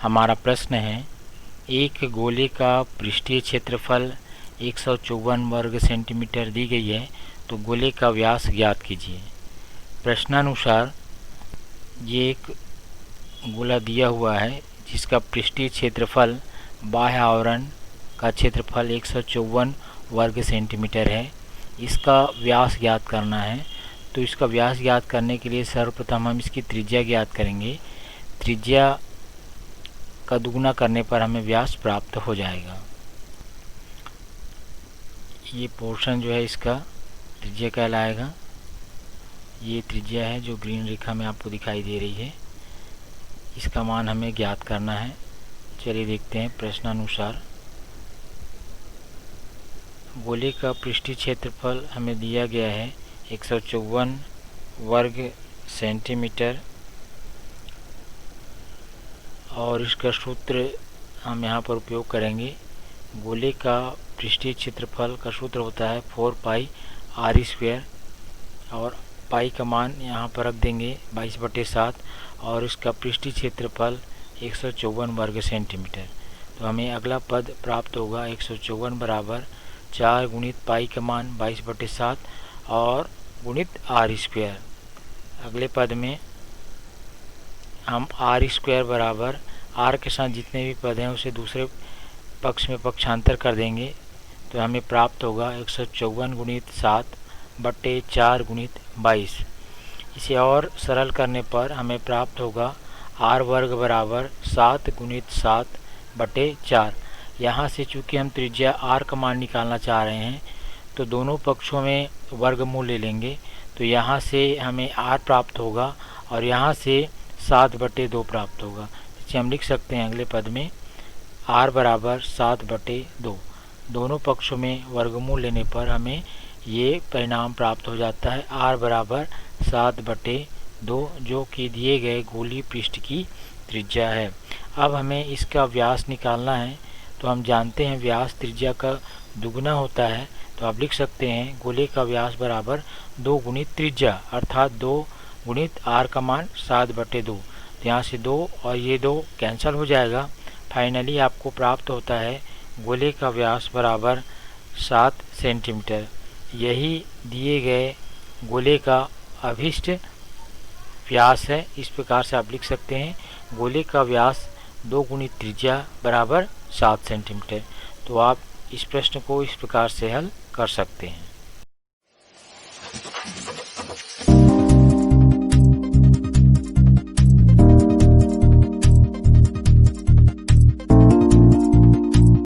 हमारा प्रश्न है, एक गोले का पृष्ठीय क्षेत्रफल 154 वर्ग सेंटीमीटर दी गई है, तो गोले का व्यास ज्ञात कीजिए। प्रश्नानुसार ये एक गोला दिया हुआ है जिसका पृष्ठीय क्षेत्रफल बाह्य आवरण का क्षेत्रफल 154 वर्ग सेंटीमीटर है। इसका व्यास ज्ञात करना है। तो इसका व्यास ज्ञात करने के लिए सर्वप्रथम हम इसकी त्रिज्या ज्ञात करेंगे। त्रिज्या का दुगुना करने पर हमें व्यास प्राप्त हो जाएगा। ये पोर्शन जो है इसका त्रिज्या कहलाएगा। ये त्रिज्या है जो ग्रीन रेखा में आपको दिखाई दे रही है। इसका मान हमें ज्ञात करना है। चलिए देखते हैं। प्रश्नानुसार गोले का पृष्ठीय क्षेत्रफल हमें दिया गया है 154 वर्ग सेंटीमीटर, और इसका सूत्र हम यहाँ पर उपयोग करेंगे। गोले का पृष्ठीय क्षेत्रफल का सूत्र होता है 4 पाई आर स्क्वायर, और पाई का मान यहाँ पर रख देंगे 22/7, और इसका पृष्ठीय क्षेत्रफल 154 वर्ग सेंटीमीटर। तो हमें अगला पद प्राप्त होगा 154 बराबर 4 गुणित पाई का मान 22/7 और गुणित आर स्क्वायर। अगले पद में हम आर स्क्वायर बराबर आर के साथ जितने भी पद हैं उसे दूसरे पक्ष में पक्षांतर कर देंगे। तो हमें प्राप्त होगा 154 गुणित 7 बटे 4 गुणित 22। इसे और सरल करने पर हमें प्राप्त होगा आर वर्ग बराबर 7 गुणित 7 बटे 4। यहाँ से चूँकि हम त्रिज्या आर का मान निकालना चाह रहे हैं तो दोनों पक्षों में वर्गमूल ले लेंगे। तो यहाँ से हमें आर प्राप्त होगा और यहाँ से 7/2 प्राप्त होगा। इसे हम लिख सकते हैं अगले पद में आर बराबर 7/2। दोनों पक्षों में वर्गमूल लेने पर हमें ये परिणाम प्राप्त हो जाता है आर बराबर 7/2, जो कि दिए गए गोलीय पृष्ठ की त्रिज्या है। अब हमें इसका व्यास निकालना है। तो हम जानते हैं व्यास त्रिज्या का दुगुना होता है। तो आप लिख सकते हैं गोले का व्यास बराबर 2 गुणित त्रिज्या, अर्थात 2 गुणित आर का मान 7/2। तो यहाँ से 2 और ये 2 कैंसिल हो जाएगा। फाइनली आपको प्राप्त होता है गोले का व्यास बराबर 7 सेंटीमीटर। यही दिए गए गोले का अभिष्ट व्यास है। इस प्रकार से आप लिख सकते हैं गोले का व्यास 2 गुणित त्रिज्या बराबर 7 सेंटीमीटर। तो आप इस प्रश्न को इस प्रकार से हल कर सकते हैं।